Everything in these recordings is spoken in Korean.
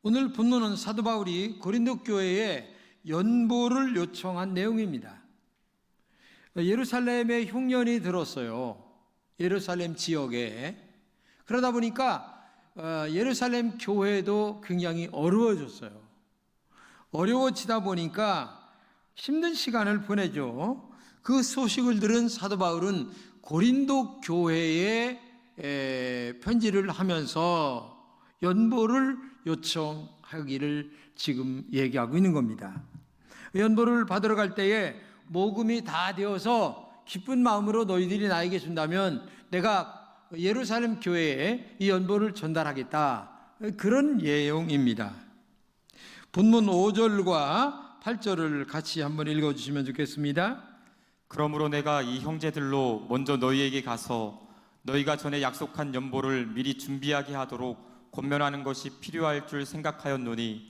오늘 본문은 사도 바울이 고린도 교회에 연보를 요청한 내용입니다. 예루살렘에 흉년이 들었어요. 예루살렘 지역에. 그러다 보니까 예루살렘 교회도 굉장히 어려워졌어요. 어려워지다 보니까 힘든 시간을 보내죠. 그 소식을 들은 사도 바울은 고린도 교회에 편지를 하면서 연보를 요청하기를 지금 얘기하고 있는 겁니다. 연보를 받으러 갈 때에 모금이 다 되어서 기쁜 마음으로 너희들이 나에게 준다면 내가 예루살렘 교회에 이 연보를 전달하겠다. 그런 내용입니다. 본문 5절과 8절을 같이 한번 읽어주시면 좋겠습니다. 그러므로 내가 이 형제들로 먼저 너희에게 가서 너희가 전에 약속한 연보를 미리 준비하게 하도록 권면하는 것이 필요할 줄 생각하였노니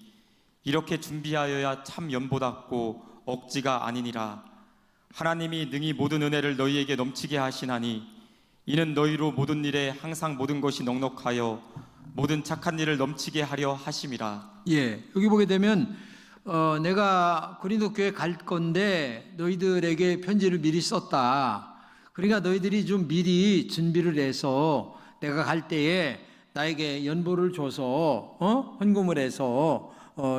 이렇게 준비하여야 참 연보답고 억지가 아니니라. 하나님이 능히 모든 은혜를 너희에게 넘치게 하시나니 이는 너희로 모든 일에 항상 모든 것이 넉넉하여 모든 착한 일을 넘치게 하려 하심이라. 여기 보게 되면 내가 고린도 교회 갈 건데 너희들에게 편지를 미리 썼다. 그러니까 너희들이 좀 미리 준비를 해서 내가 갈 때에 나에게 연보를 줘서 헌금을 해서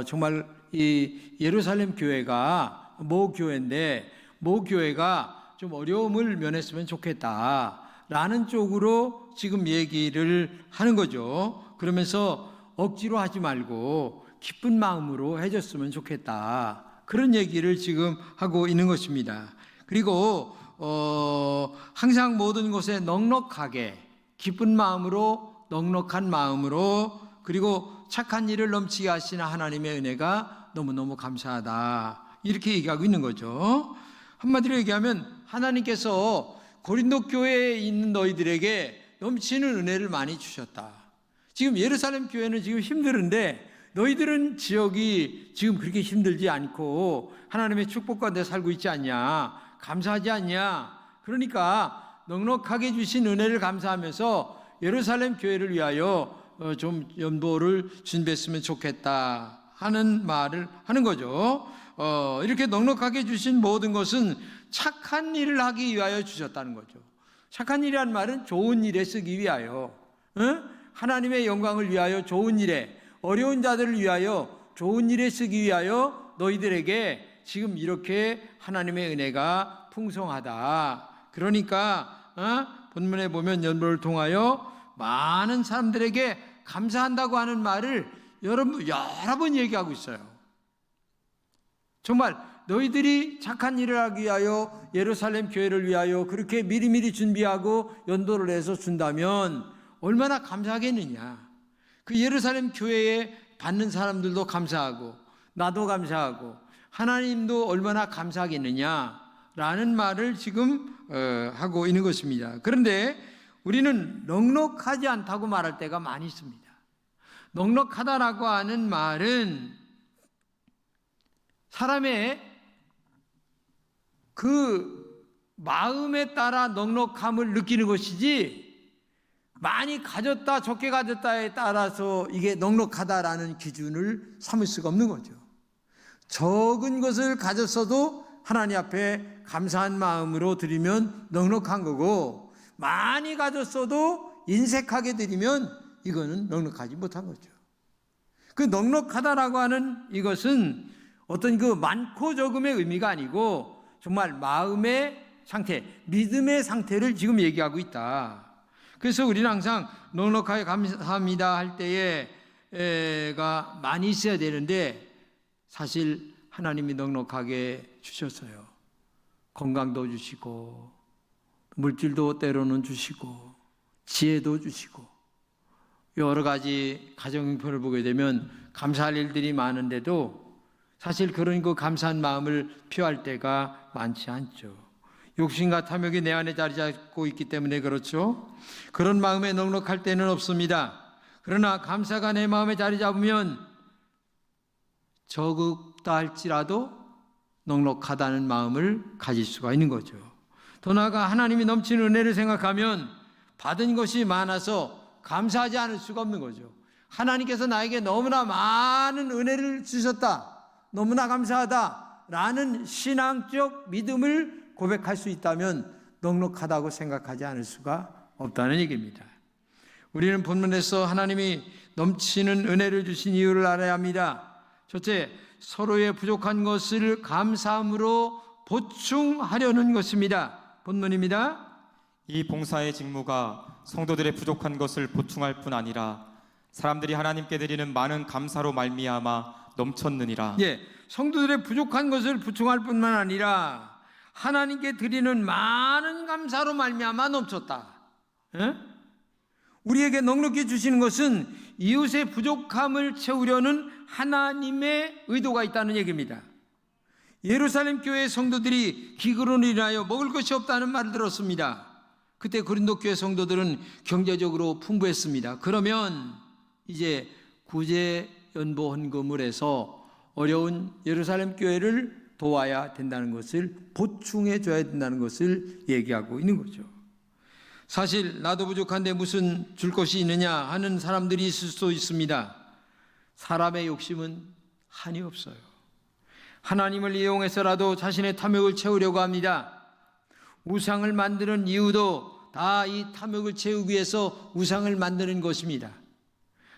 정말 이 예루살렘 교회가 모 교회인데 모 교회가 좀 어려움을 면했으면 좋겠다라는 쪽으로 지금 얘기를 하는 거죠. 그러면서 억지로 하지 말고 기쁜 마음으로 해줬으면 좋겠다. 그런 얘기를 지금 하고 있는 것입니다. 그리고 항상 모든 것에 넉넉하게 기쁜 마음으로 넉넉한 마음으로 그리고 착한 일을 넘치게 하시는 하나님의 은혜가 너무너무 감사하다. 이렇게 얘기하고 있는 거죠. 한마디로 얘기하면 하나님께서 고린도 교회에 있는 너희들에게 넘치는 은혜를 많이 주셨다. 지금 예루살렘 교회는 지금 힘들은데 너희들은 지역이 지금 그렇게 힘들지 않고 하나님의 축복 가운데 살고 있지 않냐? 감사하지 않냐? 그러니까 넉넉하게 주신 은혜를 감사하면서 예루살렘 교회를 위하여 좀 연보를 준비했으면 좋겠다 하는 말을 하는 거죠. 이렇게 넉넉하게 주신 모든 것은 착한 일을 하기 위하여 주셨다는 거죠. 착한 일이라는 말은 좋은 일에 쓰기 위하여, 하나님의 영광을 위하여 좋은 일에, 어려운 자들을 위하여 좋은 일에 쓰기 위하여 너희들에게 지금 이렇게 하나님의 은혜가 풍성하다. 그러니까 본문에 보면 연보를 통하여 많은 사람들에게 감사한다고 하는 말을 여러 번 얘기하고 있어요. 정말 너희들이 착한 일을 하기 위하여 예루살렘 교회를 위하여 그렇게 미리미리 준비하고 연도를 해서 준다면 얼마나 감사하겠느냐. 그 예루살렘 교회에 받는 사람들도 감사하고 나도 감사하고 하나님도 얼마나 감사하겠느냐라는 말을 지금 하고 있는 것입니다. 그런데 우리는 넉넉하지 않다고 말할 때가 많이 있습니다. 넉넉하다라고 하는 말은 사람의 그 마음에 따라 넉넉함을 느끼는 것이지 많이 가졌다 적게 가졌다에 따라서 이게 넉넉하다라는 기준을 삼을 수가 없는 거죠. 적은 것을 가졌어도 하나님 앞에 감사한 마음으로 드리면 넉넉한 거고 많이 가졌어도 인색하게 드리면 이거는 넉넉하지 못한 거죠. 그 넉넉하다라고 하는 이것은 어떤 그 많고 적음의 의미가 아니고 정말 마음의 상태, 믿음의 상태를 지금 얘기하고 있다. 그래서 우리는 항상 넉넉하게 감사합니다 할 때에가 많이 있어야 되는데 사실 하나님이 넉넉하게 주셨어요. 건강도 주시고 물질도 때로는 주시고 지혜도 주시고 여러 가지 가정형편을 보게 되면 감사할 일들이 많은데도 사실 그런 그 감사한 마음을 표할 때가 많지 않죠. 욕심과 탐욕이 내 안에 자리 잡고 있기 때문에 그렇죠. 그런 마음에 넉넉할 때는 없습니다. 그러나 감사가 내 마음에 자리 잡으면 적다 할지라도 넉넉하다는 마음을 가질 수가 있는 거죠. 더 나아가 하나님이 넘치는 은혜를 생각하면 받은 것이 많아서 감사하지 않을 수가 없는 거죠. 하나님께서 나에게 너무나 많은 은혜를 주셨다, 너무나 감사하다 라는 신앙적 믿음을 고백할 수 있다면 넉넉하다고 생각하지 않을 수가 없다는 얘기입니다. 우리는 본문에서 하나님이 넘치는 은혜를 주신 이유를 알아야 합니다. 첫째, 서로의 부족한 것을 감사함으로 보충하려는 것입니다. 본문입니다. 이 봉사의 직무가 성도들의 부족한 것을 보충할 뿐 아니라 사람들이 하나님께 드리는 많은 감사로 말미암아 넘쳤느니라. 예, 성도들의 부족한 것을 보충할 뿐만 아니라 하나님께 드리는 많은 감사로 말미암아 넘쳤다. 예? 우리에게 넉넉히 주시는 것은 이웃의 부족함을 채우려는 하나님의 의도가 있다는 얘기입니다. 예루살렘 교회 성도들이 기근으로 인하여 먹을 것이 없다는 말을 들었습니다. 그때 고린도 교회 성도들은 경제적으로 풍부했습니다. 그러면 이제 구제 연보 헌금을 해서 어려운 예루살렘 교회를 도와야 된다는 것을, 보충해 줘야 된다는 것을 얘기하고 있는 거죠. 사실 나도 부족한데 무슨 줄 것이 있느냐 하는 사람들이 있을 수도 있습니다. 사람의 욕심은 한이 없어요. 하나님을 이용해서라도 자신의 탐욕을 채우려고 합니다. 우상을 만드는 이유도 다 이 탐욕을 채우기 위해서 우상을 만드는 것입니다.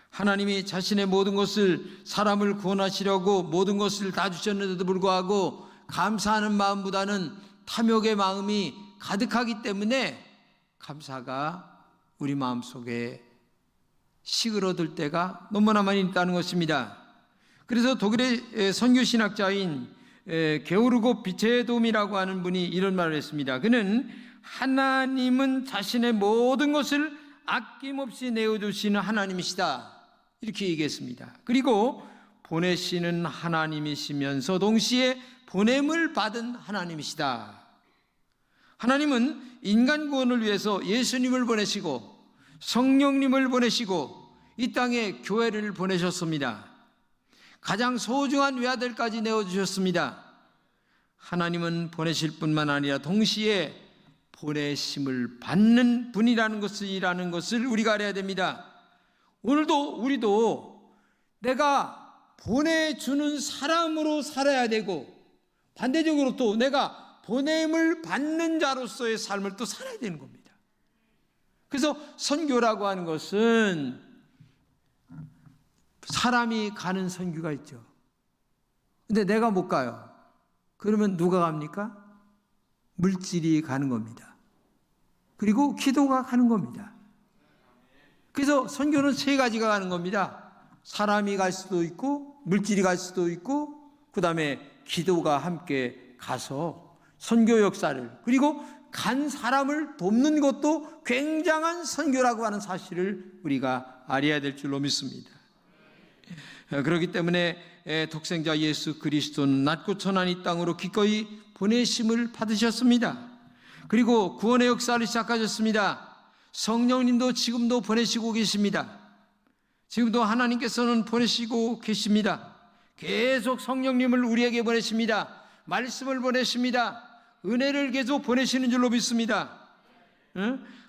하나님이 자신의 모든 것을, 사람을 구원하시려고 모든 것을 다 주셨는데도 불구하고 감사하는 마음보다는 탐욕의 마음이 가득하기 때문에 감사가 우리 마음속에 시그러들 때가 너무나 많이 있다는 것입니다. 그래서 독일의 선교신학자인 게오르고 비체돔이라고 하는 분이 이런 말을 했습니다. 그는 하나님은 자신의 모든 것을 아낌없이 내어주시는 하나님이시다, 이렇게 얘기했습니다. 그리고 보내시는 하나님이시면서 동시에 보냄을 받은 하나님이시다. 하나님은 인간 구원을 위해서 예수님을 보내시고 성령님을 보내시고 이 땅에 교회를 보내셨습니다. 가장 소중한 외아들까지 내어주셨습니다. 하나님은 보내실 뿐만 아니라 동시에 보내심을 받는 분이라는 것을 우리가 알아야 됩니다. 오늘도 우리도 내가 보내주는 사람으로 살아야 되고 반대적으로 또 내가 보냄을 받는 자로서의 삶을 또 살아야 되는 겁니다. 그래서 선교라고 하는 것은 사람이 가는 선교가 있죠. 근데 내가 못 가요. 그러면 누가 갑니까? 물질이 가는 겁니다. 그리고 기도가 가는 겁니다. 그래서 선교는 세 가지가 가는 겁니다. 사람이 갈 수도 있고 물질이 갈 수도 있고 그 다음에 기도가 함께 가서 선교 역사를, 그리고 간 사람을 돕는 것도 굉장한 선교라고 하는 사실을 우리가 알아야 될 줄로 믿습니다. 그렇기 때문에 독생자 예수 그리스도는 낮고 천한 이 땅으로 기꺼이 보내심을 받으셨습니다. 그리고 구원의 역사를 시작하셨습니다. 성령님도 지금도 보내시고 계십니다. 지금도 하나님께서는 보내시고 계십니다. 계속 성령님을 우리에게 보내십니다. 말씀을 보내십니다. 은혜를 계속 보내시는 줄로 믿습니다.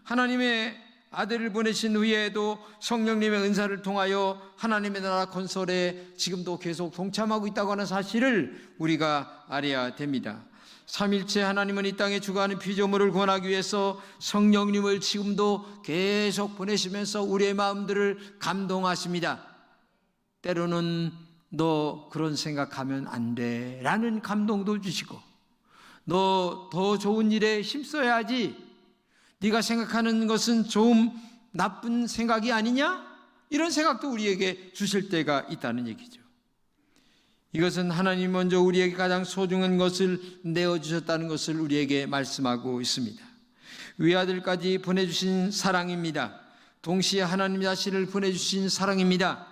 하나님의 아들을 보내신 후에도 성령님의 은사를 통하여 하나님의 나라 건설에 지금도 계속 동참하고 있다고 하는 사실을 우리가 알아야 됩니다. 삼일체 하나님은 이 땅에 주관하는 피조물을 구원하기 위해서 성령님을 지금도 계속 보내시면서 우리의 마음들을 감동하십니다. 때로는 너 그런 생각하면 안 돼 라는 감동도 주시고, 너 더 좋은 일에 힘써야지, 네가 생각하는 것은 좀 나쁜 생각이 아니냐, 이런 생각도 우리에게 주실 때가 있다는 얘기죠. 이것은 하나님 먼저 우리에게 가장 소중한 것을 내어주셨다는 것을 우리에게 말씀하고 있습니다. 외아들까지 보내주신 사랑입니다. 동시에 하나님 자신을 보내주신 사랑입니다.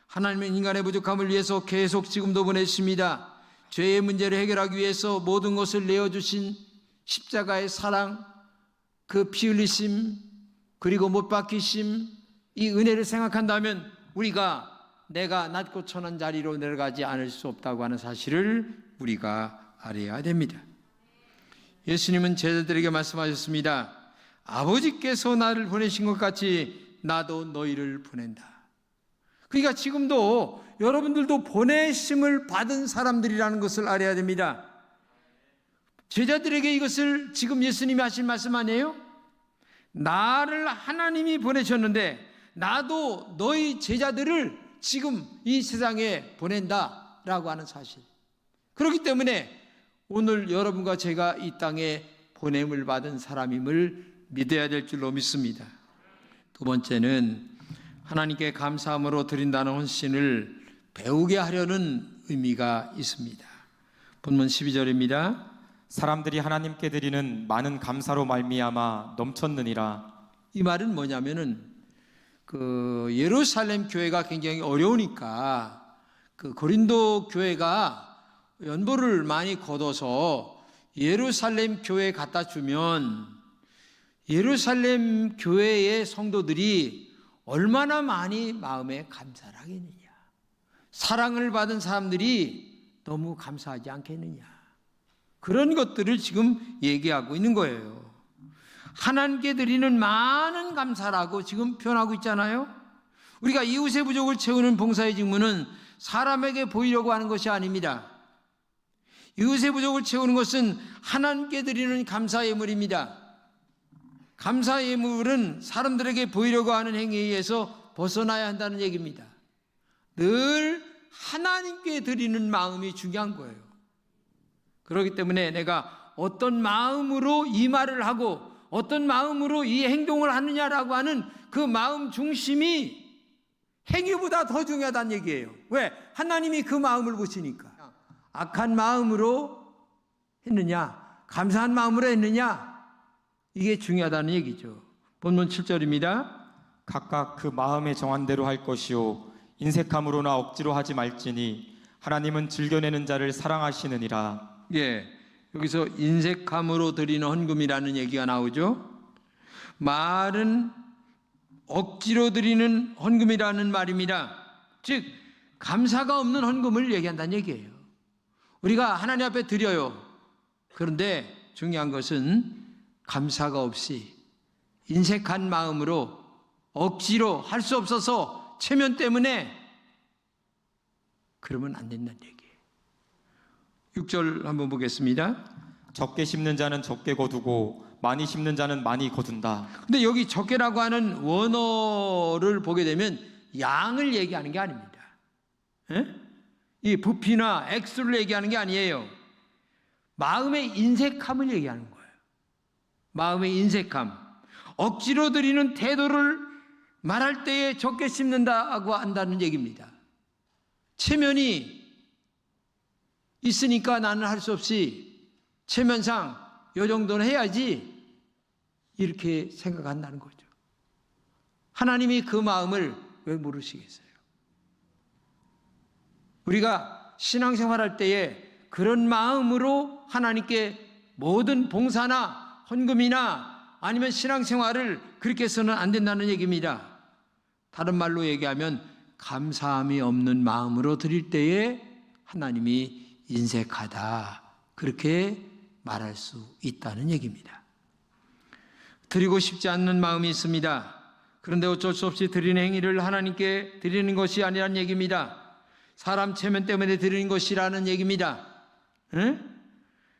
하나님은 인간의 부족함을 위해서 계속 지금도 보내십니다. 죄의 문제를 해결하기 위해서 모든 것을 내어주신 십자가의 사랑, 그 피 흘리심, 그리고 못 박히심, 이 은혜를 생각한다면 우리가 내가 낮고 천한 자리로 내려가지 않을 수 없다고 하는 사실을 우리가 알아야 됩니다. 예수님은 제자들에게 말씀하셨습니다. 아버지께서 나를 보내신 것 같이 나도 너희를 보낸다. 그러니까 지금도 여러분들도 보내심을 받은 사람들이라는 것을 알아야 됩니다. 제자들에게 이것을 지금 예수님이 하신 말씀 아니에요? 나를 하나님이 보내셨는데 나도 너희 제자들을 지금 이 세상에 보낸다라고 하는 사실. 그렇기 때문에 오늘 여러분과 제가 이 땅에 보냄을 받은 사람임을 믿어야 될 줄로 믿습니다. 두 번째는 하나님께 감사함으로 드린다는 헌신을 배우게 하려는 의미가 있습니다. 본문 12절입니다. 사람들이 하나님께 드리는 많은 감사로 말미암아 넘쳤느니라. 이 말은 뭐냐면은 예루살렘 교회가 굉장히 어려우니까 고린도 교회가 연보를 많이 거둬서 예루살렘 교회에 갖다 주면 예루살렘 교회의 성도들이 얼마나 많이 마음에 감사를 하겠느냐. 사랑을 받은 사람들이 너무 감사하지 않겠느냐. 그런 것들을 지금 얘기하고 있는 거예요. 하나님께 드리는 많은 감사라고 지금 표현하고 있잖아요. 우리가 이웃의 부족을 채우는 봉사의 직무는 사람에게 보이려고 하는 것이 아닙니다. 이웃의 부족을 채우는 것은 하나님께 드리는 감사 예물입니다. 감사 예물은 사람들에게 보이려고 하는 행위에 의해서 벗어나야 한다는 얘기입니다. 늘 하나님께 드리는 마음이 중요한 거예요. 그렇기 때문에 내가 어떤 마음으로 이 말을 하고 어떤 마음으로 이 행동을 하느냐라고 하는 그 마음 중심이 행위보다 더 중요하다는 얘기예요. 왜? 하나님이 그 마음을 보시니까. 악한 마음으로 했느냐, 감사한 마음으로 했느냐, 이게 중요하다는 얘기죠. 본문 7절입니다. 각각 그 마음의 정한 대로 할 것이요 인색함으로나 억지로 하지 말지니 하나님은 즐겨내는 자를 사랑하시느니라. 예, 여기서 인색함으로 드리는 헌금이라는 얘기가 나오죠. 말은 억지로 드리는 헌금이라는 말입니다. 즉 감사가 없는 헌금을 얘기한다는 얘기예요. 우리가 하나님 앞에 드려요. 그런데 중요한 것은 감사가 없이 인색한 마음으로 억지로 할 수 없어서 체면 때문에 그러면 안 된다는 얘기예요. 6절 한번 보겠습니다. 적게 심는 자는 적게 거두고 많이 심는 자는 많이 거둔다. 근데 여기 적게라고 하는 원어를 보게 되면 양을 얘기하는 게 아닙니다. 이 부피나 액수를 얘기하는 게 아니에요. 마음의 인색함을 얘기하는 거예요. 마음의 인색함. 억지로 드리는 태도를 말할 때에 적게 심는다고 한다는 얘기입니다. 체면이 있으니까 나는 할 수 없이 체면상 이 정도는 해야지 이렇게 생각한다는 거죠. 하나님이 그 마음을 왜 모르시겠어요? 우리가 신앙생활할 때에 그런 마음으로 하나님께 모든 봉사나 헌금이나 아니면 신앙생활을 그렇게 해서는 안 된다는 얘기입니다. 다른 말로 얘기하면 감사함이 없는 마음으로 드릴 때에 하나님이 인색하다, 그렇게 말할 수 있다는 얘기입니다. 드리고 싶지 않는 마음이 있습니다. 그런데 어쩔 수 없이 드리는 행위를 하나님께 드리는 것이 아니라는 얘기입니다. 사람 체면 때문에 드리는 것이라는 얘기입니다.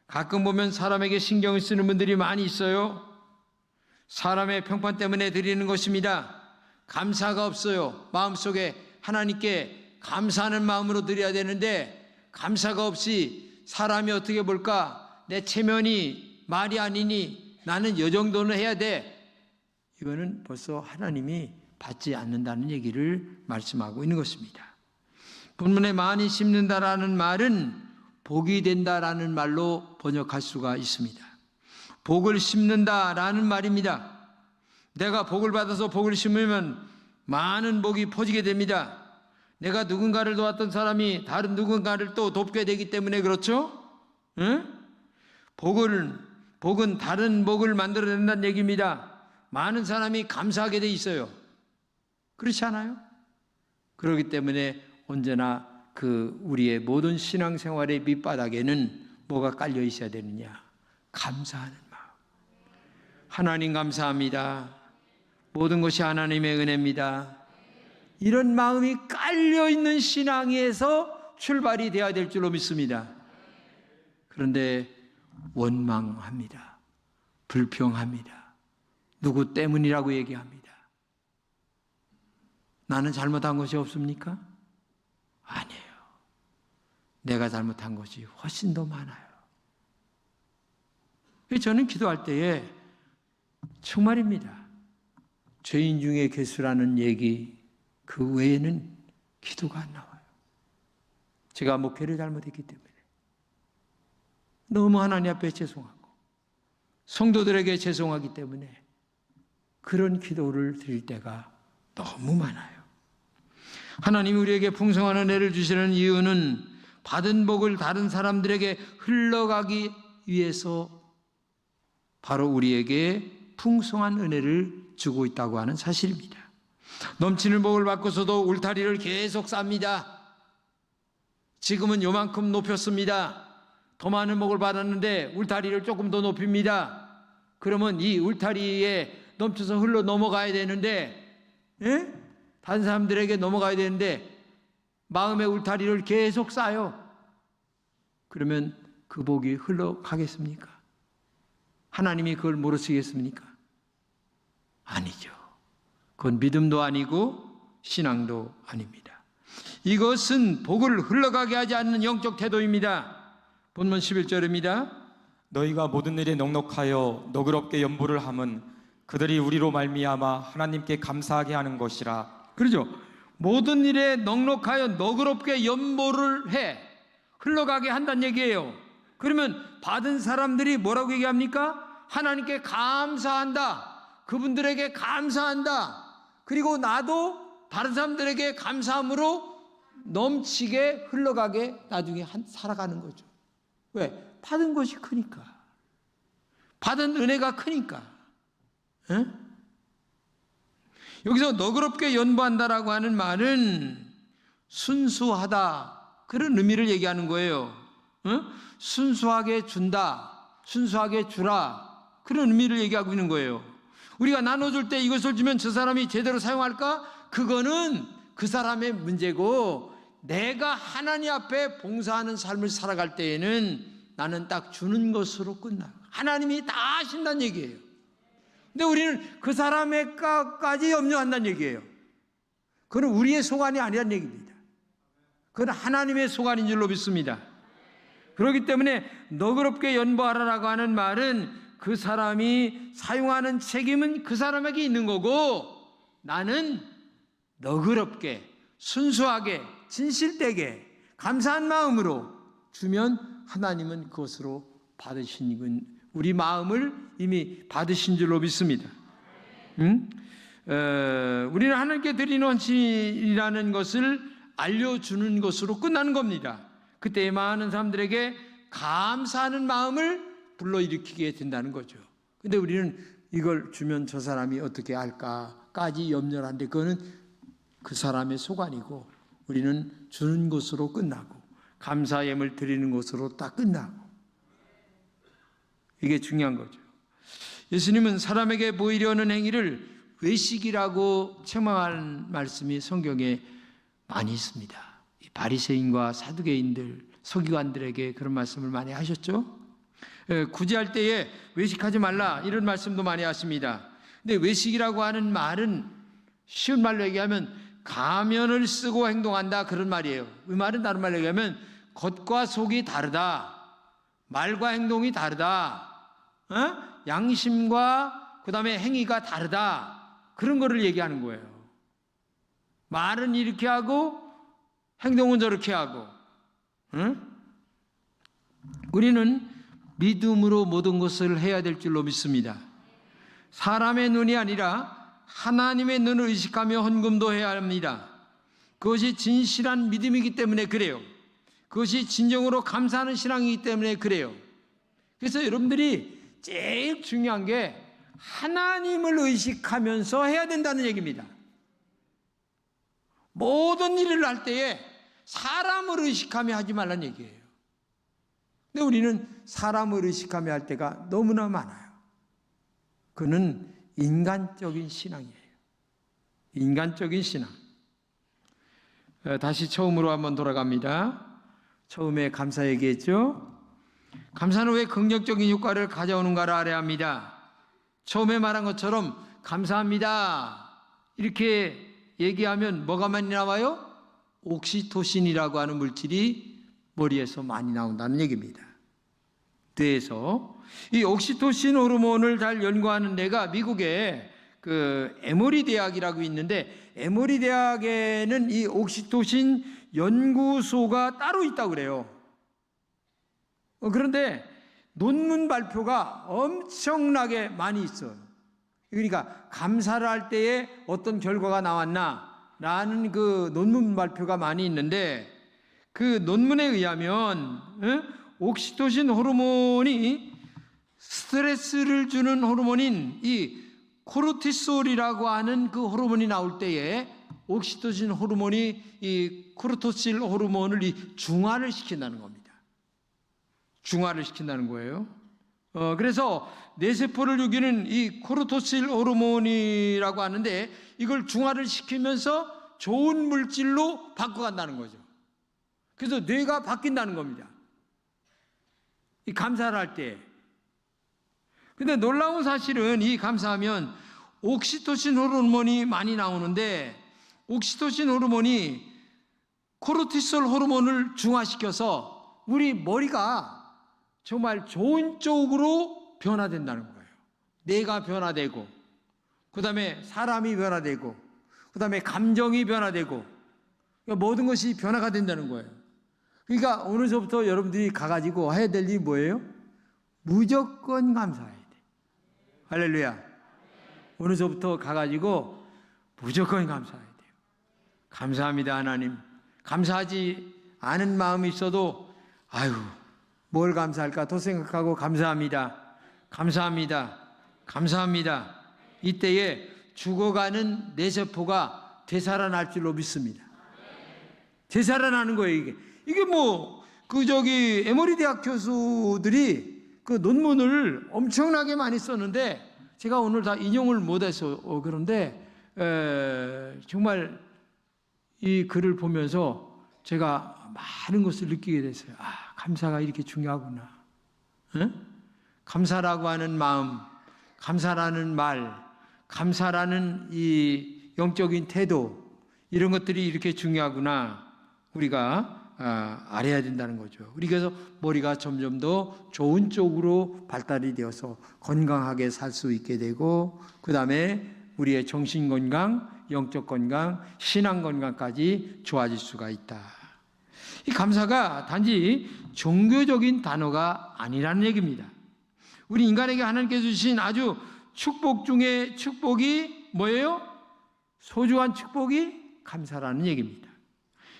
가끔 보면 사람에게 신경을 쓰는 분들이 많이 있어요. 사람의 평판 때문에 드리는 것입니다. 감사가 없어요. 마음속에 하나님께 감사하는 마음으로 드려야 되는데 감사가 없이 사람이 어떻게 볼까? 내 체면이 말이 아니니 나는 이 정도는 해야 돼. 이거는 벌써 하나님이 받지 않는다는 얘기를 말씀하고 있는 것입니다. 본문에 많이 심는다라는 말은 복이 된다라는 말로 번역할 수가 있습니다. 복을 심는다라는 말입니다. 내가 복을 받아서 복을 심으면 많은 복이 퍼지게 됩니다. 내가 누군가를 도왔던 사람이 다른 누군가를 또 돕게 되기 때문에 그렇죠? 복은 다른 복을 만들어낸다는 얘기입니다. 많은 사람이 감사하게 돼 있어요. 그렇지 않아요? 그렇기 때문에 언제나 우리의 모든 신앙생활의 밑바닥에는 뭐가 깔려 있어야 되느냐? 감사하는 마음. 하나님 감사합니다. 모든 것이 하나님의 은혜입니다. 이런 마음이 깔려있는 신앙에서 출발이 되어야 될 줄로 믿습니다. 그런데 원망합니다. 불평합니다. 누구 때문이라고 얘기합니다. 나는 잘못한 것이 없습니까? 아니에요. 내가 잘못한 것이 훨씬 더 많아요. 저는 기도할 때에 정말입니다. 죄인 중에 괴수라는 얘기 그 외에는 기도가 안 나와요. 제가 목회를 잘못했기 때문에 너무 하나님 앞에 죄송하고 성도들에게 죄송하기 때문에 그런 기도를 드릴 때가 너무 많아요. 하나님이 우리에게 풍성한 은혜를 주시는 이유는 받은 복을 다른 사람들에게 흘러가기 위해서 바로 우리에게 풍성한 은혜를 주고 있다고 하는 사실입니다. 넘치는 복을 받고서도 울타리를 계속 쌓습니다. 지금은 요만큼 높였습니다. 더 많은 복을 받았는데 울타리를 조금 더 높입니다. 그러면 이 울타리에 넘쳐서 흘러 넘어가야 되는데, 다른 사람들에게 넘어가야 되는데 마음의 울타리를 계속 쌓아요. 그러면 그 복이 흘러가겠습니까? 하나님이 그걸 모르시겠습니까? 아니죠. 그건 믿음도 아니고 신앙도 아닙니다. 이것은 복을 흘러가게 하지 않는 영적 태도입니다. 본문 11절입니다. 너희가 모든 일에 넉넉하여 너그럽게 연보를 함은 그들이 우리로 말미암아 하나님께 감사하게 하는 것이라. 그렇죠. 모든 일에 넉넉하여 너그럽게 연보를 해 흘러가게 한다는 얘기예요. 그러면 받은 사람들이 뭐라고 얘기합니까? 하나님께 감사한다. 그분들에게 감사한다. 그리고 나도 다른 사람들에게 감사함으로 넘치게 흘러가게 나중에 살아가는 거죠. 왜? 받은 것이 크니까. 받은 은혜가 크니까. 에? 여기서 너그럽게 연보한다라고 하는 말은 순수하다, 그런 의미를 얘기하는 거예요. 순수하게 준다, 순수하게 주라, 그런 의미를 얘기하고 있는 거예요. 우리가 나눠줄 때 이것을 주면 저 사람이 제대로 사용할까? 그거는 그 사람의 문제고, 내가 하나님 앞에 봉사하는 삶을 살아갈 때에는 나는 딱 주는 것으로 끝나요. 하나님이 다 하신다는 얘기예요. 근데 우리는 그 사람의 까지 염려한다는 얘기예요. 그건 우리의 소관이 아니라는 얘기입니다. 그건 하나님의 소관인 줄로 믿습니다. 그렇기 때문에 너그럽게 연보하라라고 하는 말은 그 사람이 사용하는 책임은 그 사람에게 있는 거고, 나는 너그럽게 순수하게 진실되게 감사한 마음으로 주면 하나님은 그것으로 받으신, 우리 마음을 이미 받으신 줄로 믿습니다. 우리는 하나님께 드리는 헌신이라는 것을 알려주는 것으로 끝나는 겁니다. 그때 많은 사람들에게 감사하는 마음을 불러일으키게 된다는 거죠. 근데 우리는 이걸 주면 저 사람이 어떻게 할까까지 염려를 하는데, 그거는 그 사람의 소관이고, 우리는 주는 것으로 끝나고 감사 예물 드리는 것으로 딱 끝나고, 이게 중요한 거죠. 예수님은 사람에게 보이려는 행위를 외식이라고 책망한 말씀이 성경에 많이 있습니다. 바리새인과 사두개인들, 서기관들에게 그런 말씀을 많이 하셨죠. 구제할 때에 외식하지 말라, 이런 말씀도 많이 하십니다. 근데 외식이라고 하는 말은 쉬운 말로 얘기하면 가면을 쓰고 행동한다, 그런 말이에요. 이 말은 다른 말로 얘기하면 겉과 속이 다르다, 말과 행동이 다르다, 양심과 그 다음에 행위가 다르다, 그런 거를 얘기하는 거예요. 말은 이렇게 하고 행동은 저렇게 하고. 우리는 믿음으로 모든 것을 해야 될 줄로 믿습니다. 사람의 눈이 아니라 하나님의 눈을 의식하며 헌금도 해야 합니다. 그것이 진실한 믿음이기 때문에 그래요. 그것이 진정으로 감사하는 신앙이기 때문에 그래요. 그래서 여러분들이 제일 중요한 게 하나님을 의식하면서 해야 된다는 얘기입니다. 모든 일을 할 때에 사람을 의식하며 하지 말라는 얘기예요. 근데 우리는 사람을 의식하며 할 때가 너무나 많아요. 그는 인간적인 신앙이에요. 인간적인 신앙. 다시 처음으로 한번 돌아갑니다. 처음에 감사 얘기했죠. 감사는 왜 긍정적인 효과를 가져오는가를 알아야 합니다. 처음에 말한 것처럼 감사합니다 이렇게 얘기하면 뭐가 많이 나와요? 옥시토신이라고 하는 물질이 머리에서 많이 나온다는 얘기입니다. 뇌에서 이 옥시토신 호르몬을 잘 연구하는 데가 미국의 그 에모리 대학이라고 있는데, 에모리 대학에는 이 옥시토신 연구소가 따로 있다고 그래요. 그런데 논문 발표가 엄청나게 많이 있어요. 그러니까 감사를 할 때에 어떤 결과가 나왔나라는 그 논문 발표가 많이 있는데, 그 논문에 의하면 옥시토신 호르몬이 스트레스를 주는 호르몬인 이 코르티솔이라고 하는 그 호르몬이 나올 때에 옥시토신 호르몬이 이 코르티솔 호르몬을 중화를 시킨다는 겁니다. 중화를 시킨다는 거예요. 그래서 뇌세포를 죽이는 이 코르티솔 호르몬이라고 하는데, 이걸 중화를 시키면서 좋은 물질로 바꿔간다는 거죠. 그래서 뇌가 바뀐다는 겁니다. 이 감사를 할 때. 근데 놀라운 사실은 이 감사하면 옥시토신 호르몬이 많이 나오는데, 옥시토신 호르몬이 코르티솔 호르몬을 중화시켜서 우리 머리가 정말 좋은 쪽으로 변화된다는 거예요. 뇌가 변화되고, 그 다음에 사람이 변화되고, 그 다음에 감정이 변화되고, 그러니까 모든 것이 변화가 된다는 거예요. 그러니까 오늘서부터 여러분들이 가가지고 해야 될 일이 뭐예요? 무조건 감사해야 돼. 할렐루야. 오늘서부터 가가지고 무조건 감사해야 돼요. 감사합니다 하나님. 감사하지 않은 마음이 있어도 아유 뭘 감사할까 또 생각하고 감사합니다. 감사합니다. 감사합니다. 이때에 죽어가는 뇌세포가 되살아날 줄로 믿습니다. 되살아나는 거예요. 이게 뭐 에모리 대학 교수들이 그 논문을 엄청나게 많이 썼는데, 제가 오늘 다 인용을 못해서 그런데 정말 이 글을 보면서 제가 많은 것을 느끼게 됐어요. 아, 감사가 이렇게 중요하구나. 감사라고 하는 마음, 감사라는 말, 감사라는 이 영적인 태도, 이런 것들이 이렇게 중요하구나. 우리가 알아야 된다는 거죠. 그래서 머리가 점점 더 좋은 쪽으로 발달이 되어서 건강하게 살 수 있게 되고, 그 다음에 우리의 정신 건강, 영적 건강, 신앙 건강까지 좋아질 수가 있다. 이 감사가 단지 종교적인 단어가 아니라는 얘기입니다. 우리 인간에게 하나님께서 주신 아주 축복 중에 축복이 뭐예요? 소중한 축복이 감사라는 얘기입니다.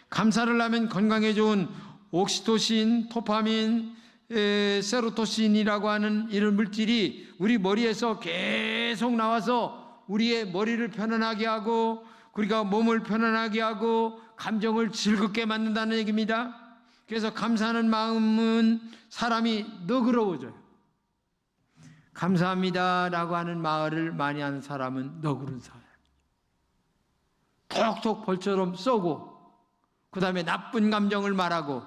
감사를 하면 건강에 좋은 옥시토신, 도파민, 세로토신이라고 하는 이런 물질이 우리 머리에서 계속 나와서 우리의 머리를 편안하게 하고, 우리가 몸을 편안하게 하고 감정을 즐겁게 만든다는 얘기입니다. 그래서 감사하는 마음은 사람이 너그러워져요. 감사합니다라고 하는 말을 많이 하는 사람은 너그러운 사람. 톡톡 벌처럼 쏘고, 그 다음에 나쁜 감정을 말하고,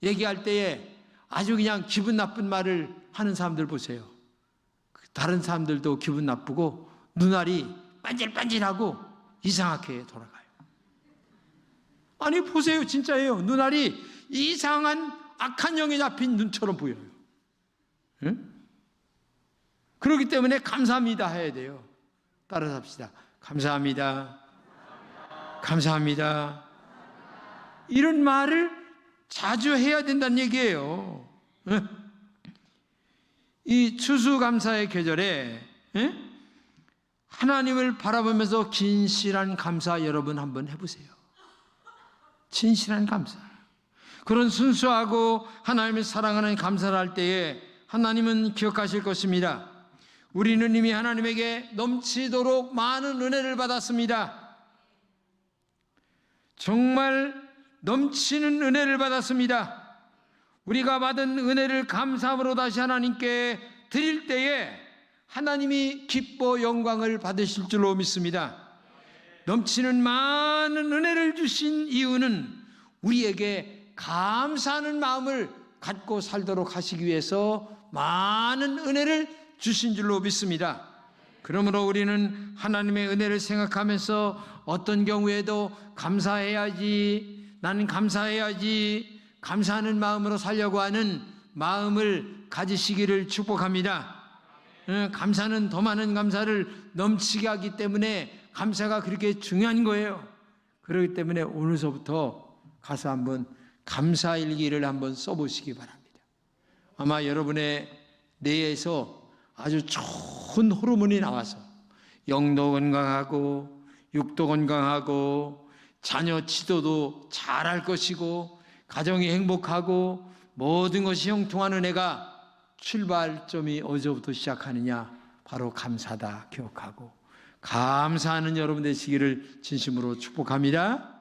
얘기할 때에 아주 그냥 기분 나쁜 말을 하는 사람들 보세요. 다른 사람들도 기분 나쁘고 눈알이 반질반질하고 이상하게 돌아가요. 아니 보세요, 진짜예요. 눈알이 이상한 악한 영에 잡힌 눈처럼 보여요. 그렇기 때문에 감사합니다 해야 돼요. 따라서 합시다. 감사합니다. 감사합니다. 이런 말을 자주 해야 된다는 얘기예요. 이 추수감사의 계절에 하나님을 바라보면서 진실한 감사 여러분 한번 해보세요. 진실한 감사. 그런 순수하고 하나님을 사랑하는 감사를 할 때에 하나님은 기억하실 것입니다. 우리는 이미 하나님에게 넘치도록 많은 은혜를 받았습니다. 정말 넘치는 은혜를 받았습니다. 우리가 받은 은혜를 감사함으로 다시 하나님께 드릴 때에 하나님이 기뻐 영광을 받으실 줄로 믿습니다. 넘치는 많은 은혜를 주신 이유는 우리에게 감사하는 마음을 갖고 살도록 하시기 위해서 많은 은혜를 주신 줄로 믿습니다. 그러므로 우리는 하나님의 은혜를 생각하면서 어떤 경우에도 감사해야지, 나는 감사해야지, 감사하는 마음으로 살려고 하는 마음을 가지시기를 축복합니다. 감사는 더 많은 감사를 넘치게 하기 때문에 감사가 그렇게 중요한 거예요. 그렇기 때문에 오늘서부터 가서 한번 감사일기를 한번 써보시기 바랍니다. 아마 여러분의 뇌에서 아주 좋은 호르몬이 나와서 영도 건강하고 육도 건강하고 자녀 지도도 잘할 것이고 가정이 행복하고 모든 것이 형통하는 애가 출발점이 어디서부터 시작하느냐? 바로 감사다 기억하고 감사하는 여러분 되시기를 진심으로 축복합니다.